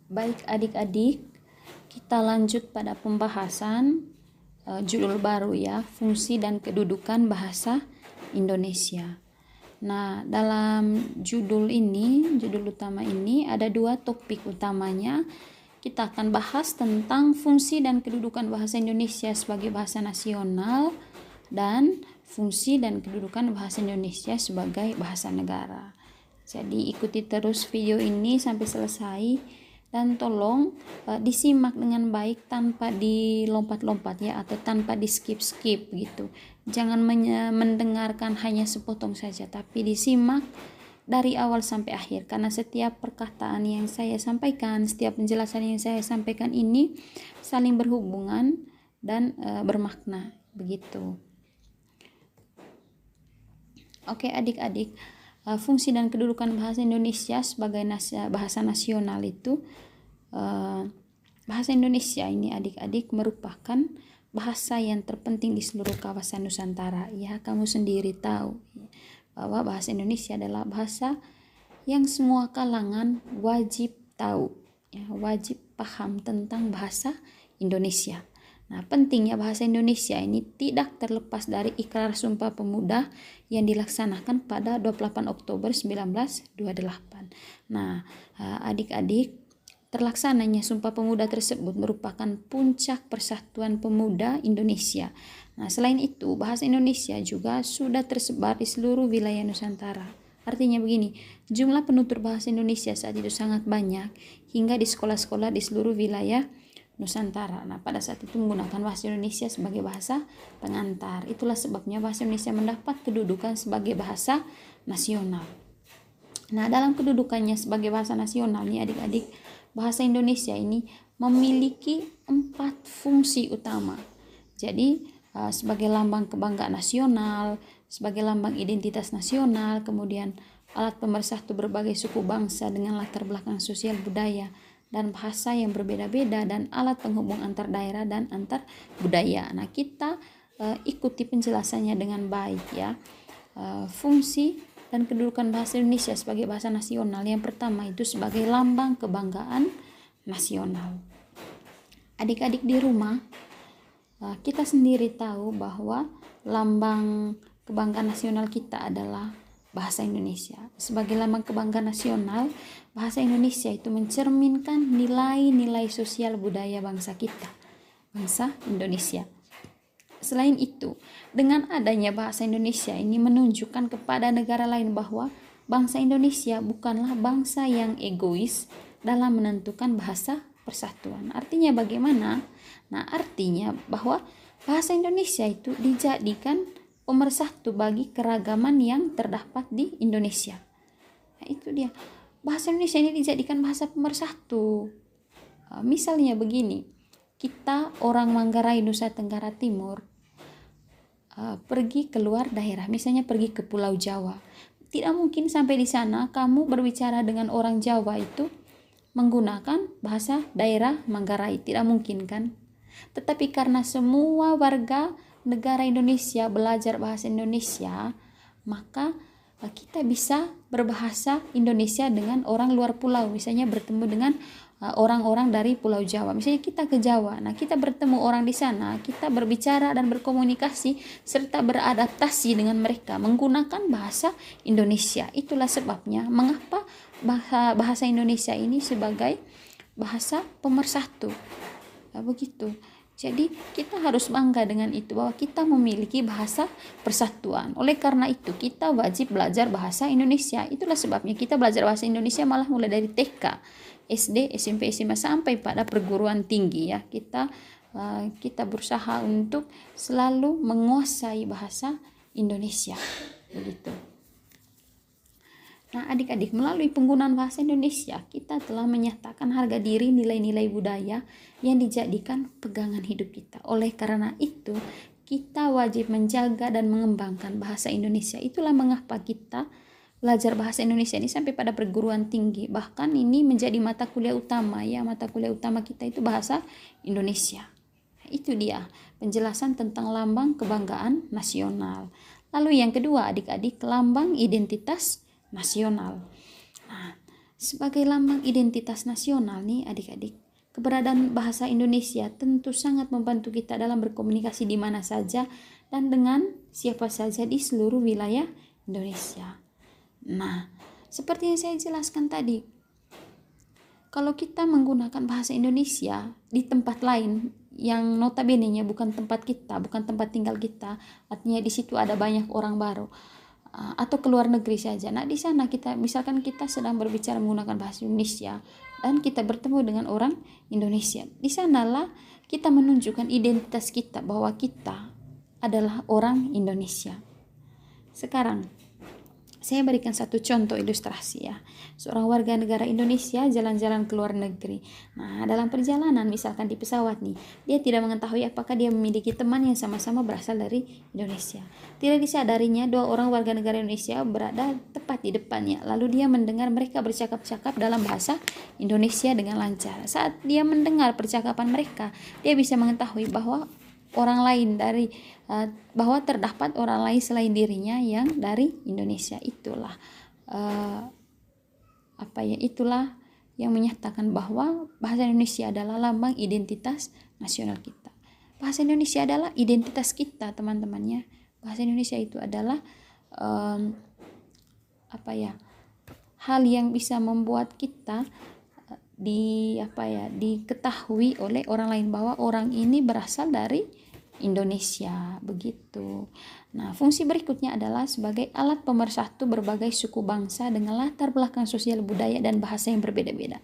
Baik adik-adik, kita lanjut pada pembahasan judul baru ya, fungsi dan kedudukan bahasa Indonesia. Nah, dalam judul utama ini ada dua topik utamanya. Kita akan bahas tentang fungsi dan kedudukan bahasa Indonesia sebagai bahasa nasional dan fungsi dan kedudukan bahasa Indonesia sebagai bahasa negara. Jadi ikuti terus video ini sampai selesai dan tolong disimak dengan baik tanpa dilompat-lompat ya, atau tanpa di skip-skip gitu. Jangan mendengarkan hanya sepotong saja, tapi disimak dari awal sampai akhir, karena setiap perkataan yang saya sampaikan, setiap penjelasan yang saya sampaikan ini saling berhubungan dan bermakna begitu. Oke adik-adik, fungsi dan kedudukan bahasa Indonesia sebagai bahasa nasional itu, bahasa Indonesia ini adik-adik merupakan bahasa yang terpenting di seluruh kawasan Nusantara. Ya, kamu sendiri tahu bahwa bahasa Indonesia adalah bahasa yang semua kalangan wajib tahu, ya, wajib paham tentang bahasa Indonesia. Nah, pentingnya bahasa Indonesia ini tidak terlepas dari Ikrar Sumpah Pemuda yang dilaksanakan pada 28 Oktober 1928. Nah, adik-adik, terlaksananya Sumpah Pemuda tersebut merupakan puncak persatuan pemuda Indonesia. Nah, selain itu, bahasa Indonesia juga sudah tersebar di seluruh wilayah Nusantara. Artinya begini, jumlah penutur bahasa Indonesia saat itu sangat banyak, hingga di sekolah-sekolah di seluruh wilayah Nusantara. Nah, pada saat itu menggunakan bahasa Indonesia sebagai bahasa pengantar. Itulah sebabnya bahasa Indonesia mendapat kedudukan sebagai bahasa nasional. Nah, dalam kedudukannya sebagai bahasa nasional nih adik-adik, bahasa Indonesia ini memiliki 4 fungsi utama. Jadi, sebagai lambang kebanggaan nasional, sebagai lambang identitas nasional, kemudian alat pemersatu berbagai suku bangsa dengan latar belakang sosial budaya dan bahasa yang berbeda-beda, dan alat penghubung antar daerah dan antar budaya. Nah, kita ikuti penjelasannya dengan baik ya. Fungsi dan kedudukan bahasa Indonesia sebagai bahasa nasional, yang pertama itu sebagai lambang kebanggaan nasional. Adik-adik di rumah, kita sendiri tahu bahwa lambang kebanggaan nasional kita adalah bahasa Indonesia. Sebagai lambang kebanggaan nasional, bahasa Indonesia itu mencerminkan nilai-nilai sosial budaya bangsa kita, bangsa Indonesia. Selain itu, dengan adanya bahasa Indonesia ini menunjukkan kepada negara lain bahwa bangsa Indonesia bukanlah bangsa yang egois dalam menentukan bahasa persatuan. Artinya bagaimana? Nah, artinya bahwa bahasa Indonesia itu dijadikan pemersatu bagi keragaman yang terdapat di Indonesia. Nah, itu dia. Bahasa Indonesia ini dijadikan bahasa pemersatu. Misalnya begini, kita orang Manggarai, Nusa Tenggara Timur, pergi keluar daerah, misalnya pergi ke Pulau Jawa. Tidak mungkin sampai di sana kamu berbicara dengan orang Jawa itu menggunakan bahasa daerah Manggarai, tidak mungkin kan? Tetapi karena semua warga negara Indonesia belajar bahasa Indonesia, maka kita bisa berbahasa Indonesia dengan orang luar pulau, misalnya bertemu dengan orang-orang dari Pulau Jawa. Misalnya kita ke Jawa, nah kita bertemu orang di sana, kita berbicara dan berkomunikasi serta beradaptasi dengan mereka menggunakan bahasa Indonesia. Itulah sebabnya mengapa bahasa Indonesia ini sebagai bahasa pemersatu. Begitu. Jadi kita harus bangga dengan itu, bahwa kita memiliki bahasa persatuan. Oleh karena itu kita wajib belajar bahasa Indonesia. Itulah sebabnya kita belajar bahasa Indonesia malah mulai dari TK, SD, SMP, SMA sampai pada perguruan tinggi ya. Kita berusaha untuk selalu menguasai bahasa Indonesia. Begitu. Nah, adik-adik, melalui penggunaan bahasa Indonesia, kita telah menyatakan harga diri nilai-nilai budaya yang dijadikan pegangan hidup kita. Oleh karena itu, kita wajib menjaga dan mengembangkan bahasa Indonesia. Itulah mengapa kita belajar bahasa Indonesia ini sampai pada perguruan tinggi. Bahkan ini menjadi mata kuliah utama ya. Mata kuliah utama kita itu bahasa Indonesia. Itu dia penjelasan tentang lambang kebanggaan nasional. Lalu yang kedua, adik-adik, lambang identitas nasional. Nah, sebagai lambang identitas nasional nih adik-adik, keberadaan bahasa Indonesia tentu sangat membantu kita dalam berkomunikasi di mana saja dan dengan siapa saja di seluruh wilayah Indonesia. Nah, seperti yang saya jelaskan tadi, kalau kita menggunakan bahasa Indonesia di tempat lain yang notabene-nya bukan tempat kita, bukan tempat tinggal kita, artinya di situ ada banyak orang baru, atau keluar negeri saja. Nah, di sana misalkan kita sedang berbicara menggunakan bahasa Indonesia dan kita bertemu dengan orang Indonesia. Di sanalah kita menunjukkan identitas kita bahwa kita adalah orang Indonesia. Sekarang saya berikan satu contoh ilustrasi ya. Seorang warga negara Indonesia jalan-jalan ke luar negeri. Nah, dalam perjalanan misalkan di pesawat nih, dia tidak mengetahui apakah dia memiliki teman yang sama-sama berasal dari Indonesia. Tidak disadarinya, dua orang warga negara Indonesia berada tepat di depannya. Lalu dia mendengar mereka bercakap-cakap dalam bahasa Indonesia dengan lancar. Saat dia mendengar percakapan mereka, dia bisa mengetahui bahwa bahwa terdapat orang lain selain dirinya yang dari Indonesia. Itulah itulah yang menyatakan bahwa bahasa Indonesia adalah lambang identitas nasional kita. Bahasa Indonesia adalah identitas kita, teman-temannya. Bahasa Indonesia itu adalah hal yang bisa membuat kita diketahui oleh orang lain bahwa orang ini berasal dari Indonesia, begitu. Nah, fungsi berikutnya adalah sebagai alat pemersatu berbagai suku bangsa dengan latar belakang sosial, budaya, dan bahasa yang berbeda-beda.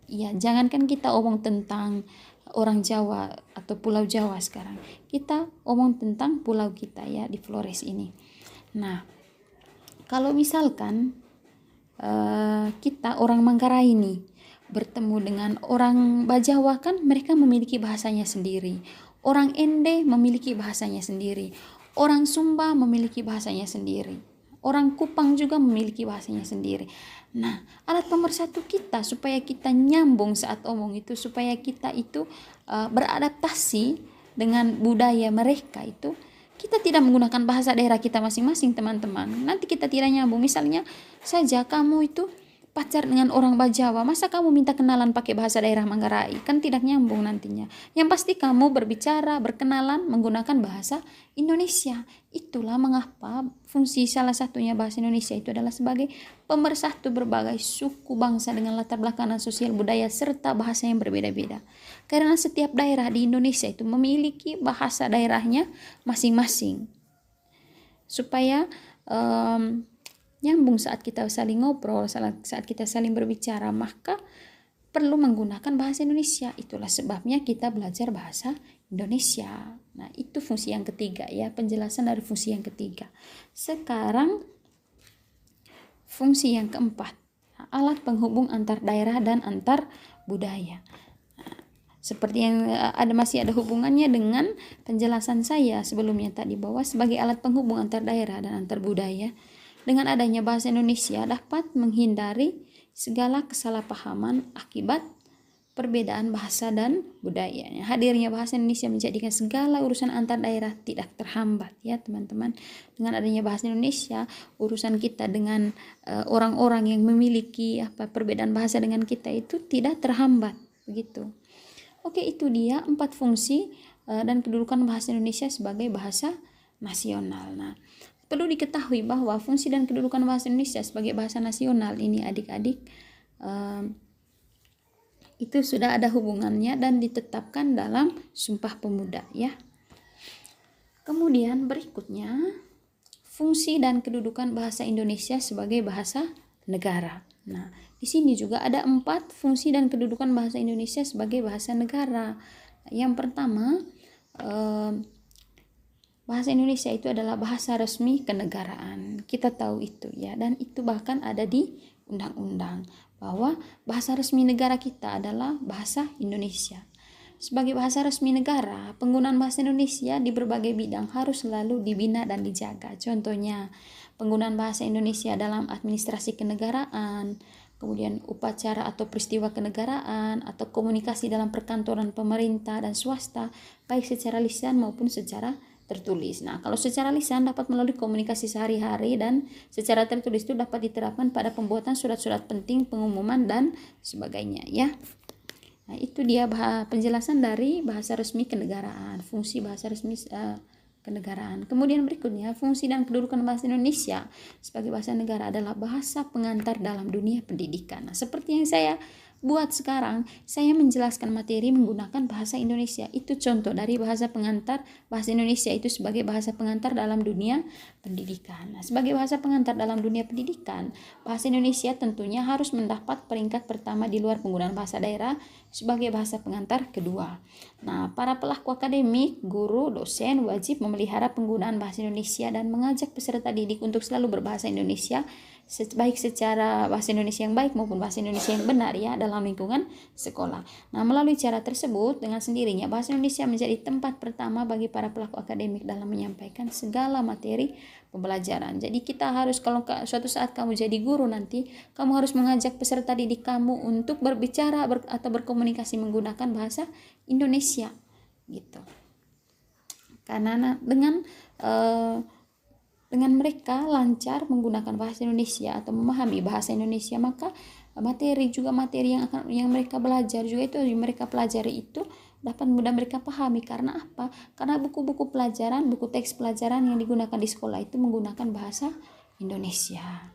Ya, jangankan kita omong tentang orang Jawa atau Pulau Jawa sekarang, kita omong tentang pulau kita ya di Flores ini. Nah, kalau misalkan kita orang Manggarai ini bertemu dengan orang Bajawa, kan mereka memiliki bahasanya sendiri. Orang Ende memiliki bahasanya sendiri. Orang Sumba memiliki bahasanya sendiri. Orang Kupang juga memiliki bahasanya sendiri. Nah, alat pemersatu kita supaya kita nyambung saat omong itu, supaya kita itu beradaptasi dengan budaya mereka itu, kita tidak menggunakan bahasa daerah kita masing-masing, teman-teman. Nanti kita tidak nyambung. Misalnya saja kamu itu pacar dengan orang Bajawa, masa kamu minta kenalan pakai bahasa daerah Manggarai? Kan tidak nyambung nantinya. Yang pasti kamu berbicara, berkenalan menggunakan bahasa Indonesia. Itulah mengapa fungsi salah satunya bahasa Indonesia itu adalah sebagai pemersatu berbagai suku bangsa dengan latar belakang sosial, budaya, serta bahasa yang berbeda-beda. Karena setiap daerah di Indonesia itu memiliki bahasa daerahnya masing-masing. Supaya nyambung saat kita saling ngobrol, saat kita saling berbicara, maka perlu menggunakan bahasa Indonesia. Itulah sebabnya kita belajar bahasa Indonesia. Nah, itu fungsi yang ketiga ya, penjelasan dari fungsi yang ketiga. Sekarang fungsi yang keempat, alat penghubung antar daerah dan antar budaya. Seperti yang masih ada hubungannya dengan penjelasan saya sebelumnya tadi, bahwa sebagai alat penghubung antar daerah dan antar budaya, dengan adanya bahasa Indonesia dapat menghindari segala kesalahpahaman akibat perbedaan bahasa dan budaya. Hadirnya bahasa Indonesia menjadikan segala urusan antar daerah tidak terhambat ya teman-teman. Dengan adanya bahasa Indonesia, urusan kita dengan orang-orang yang memiliki perbedaan bahasa dengan kita itu tidak terhambat, begitu. Oke, itu dia 4 fungsi dan kedudukan bahasa Indonesia sebagai bahasa nasional. Nah, perlu diketahui bahwa fungsi dan kedudukan bahasa Indonesia sebagai bahasa nasional ini adik-adik itu sudah ada hubungannya dan ditetapkan dalam Sumpah Pemuda ya. Kemudian berikutnya fungsi dan kedudukan bahasa Indonesia sebagai bahasa negara. Nah, di sini juga ada 4 fungsi dan kedudukan bahasa Indonesia sebagai bahasa negara. Yang pertama, bahasa Indonesia itu adalah bahasa resmi kenegaraan. Kita tahu itu ya, dan itu bahkan ada di undang-undang bahwa bahasa resmi negara kita adalah bahasa Indonesia. Sebagai bahasa resmi negara, penggunaan bahasa Indonesia di berbagai bidang harus selalu dibina dan dijaga. Contohnya, penggunaan bahasa Indonesia dalam administrasi kenegaraan, kemudian upacara atau peristiwa kenegaraan, atau komunikasi dalam perkantoran pemerintah dan swasta, baik secara lisan maupun secara tertulis. Nah, kalau secara lisan dapat melalui komunikasi sehari-hari, dan secara tertulis itu dapat diterapkan pada pembuatan surat-surat penting, pengumuman dan sebagainya ya. Nah, itu dia penjelasan dari bahasa resmi kenegaraan, fungsi bahasa resmi kenegaraan. Kemudian berikutnya, fungsi dan kedudukan bahasa Indonesia sebagai bahasa negara adalah bahasa pengantar dalam dunia pendidikan. Nah, seperti yang saya buat sekarang, saya menjelaskan materi menggunakan bahasa Indonesia. Itu contoh dari bahasa pengantar bahasa Indonesia itu sebagai bahasa pengantar dalam dunia pendidikan. Nah, sebagai bahasa pengantar dalam dunia pendidikan, bahasa Indonesia tentunya harus mendapat peringkat pertama di luar penggunaan bahasa daerah sebagai bahasa pengantar kedua. Nah, para pelaku akademik, guru, dosen wajib memelihara penggunaan bahasa Indonesia dan mengajak peserta didik untuk selalu berbahasa Indonesia, baik secara bahasa Indonesia yang baik maupun bahasa Indonesia yang benar ya dalam lingkungan sekolah. Nah, melalui cara tersebut dengan sendirinya bahasa Indonesia menjadi tempat pertama bagi para pelaku akademik dalam menyampaikan segala materi pembelajaran. Jadi kita harus, kalau suatu saat kamu jadi guru nanti, kamu harus mengajak peserta didik kamu untuk berbicara atau berkomunikasi menggunakan bahasa Indonesia gitu. Karena dengan mereka lancar menggunakan bahasa Indonesia atau memahami bahasa Indonesia, maka materi yang mereka belajar juga itu mereka pelajari itu dapat mudah mereka pahami. Karena apa? Karena buku-buku pelajaran, buku teks pelajaran yang digunakan di sekolah itu menggunakan bahasa Indonesia.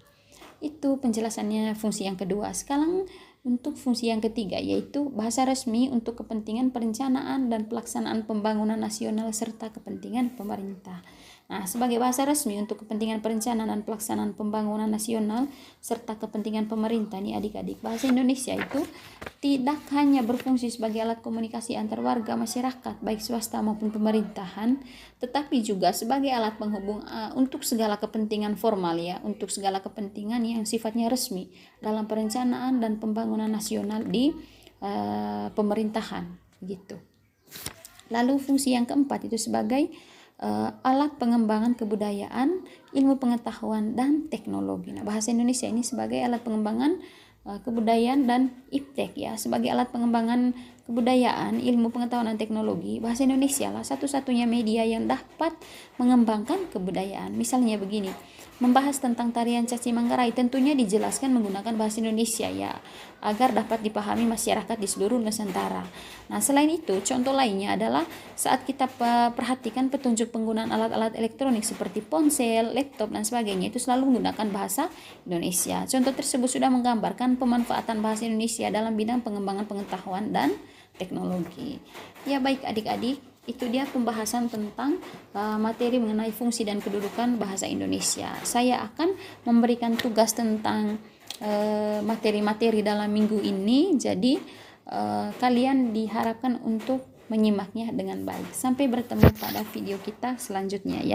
Itu penjelasannya fungsi yang kedua. Sekarang untuk fungsi yang ketiga, yaitu bahasa resmi untuk kepentingan perencanaan dan pelaksanaan pembangunan nasional serta kepentingan pemerintah. Nah, sebagai bahasa resmi untuk kepentingan perencanaan dan pelaksanaan pembangunan nasional serta kepentingan pemerintah nih adik-adik, bahasa Indonesia itu tidak hanya berfungsi sebagai alat komunikasi antar warga masyarakat baik swasta maupun pemerintahan, tetapi juga sebagai alat penghubung untuk segala kepentingan formal ya, untuk segala kepentingan yang sifatnya resmi dalam perencanaan dan pembangunan nasional di pemerintahan gitu. Lalu fungsi yang keempat itu sebagai alat pengembangan kebudayaan, ilmu pengetahuan dan teknologi. Nah, bahasa Indonesia ini sebagai alat pengembangan kebudayaan dan iptek ya, sebagai alat pengembangan kebudayaan, ilmu pengetahuan dan teknologi. Bahasa Indonesia lah satu-satunya media yang dapat mengembangkan kebudayaan. Misalnya begini, membahas tentang tarian Cacimanggarai tentunya dijelaskan menggunakan bahasa Indonesia ya, agar dapat dipahami masyarakat di seluruh Nusantara. Nah, selain itu, contoh lainnya adalah saat kita perhatikan petunjuk penggunaan alat-alat elektronik seperti ponsel, laptop dan sebagainya, itu selalu menggunakan bahasa Indonesia. Contoh tersebut sudah menggambarkan pemanfaatan bahasa Indonesia dalam bidang pengembangan pengetahuan dan teknologi. Ya, baik adik-adik, itu dia pembahasan tentang materi mengenai fungsi dan kedudukan bahasa Indonesia. Saya akan memberikan tugas tentang materi-materi dalam minggu ini, jadi kalian diharapkan untuk menyimaknya dengan baik. Sampai bertemu pada video kita selanjutnya ya.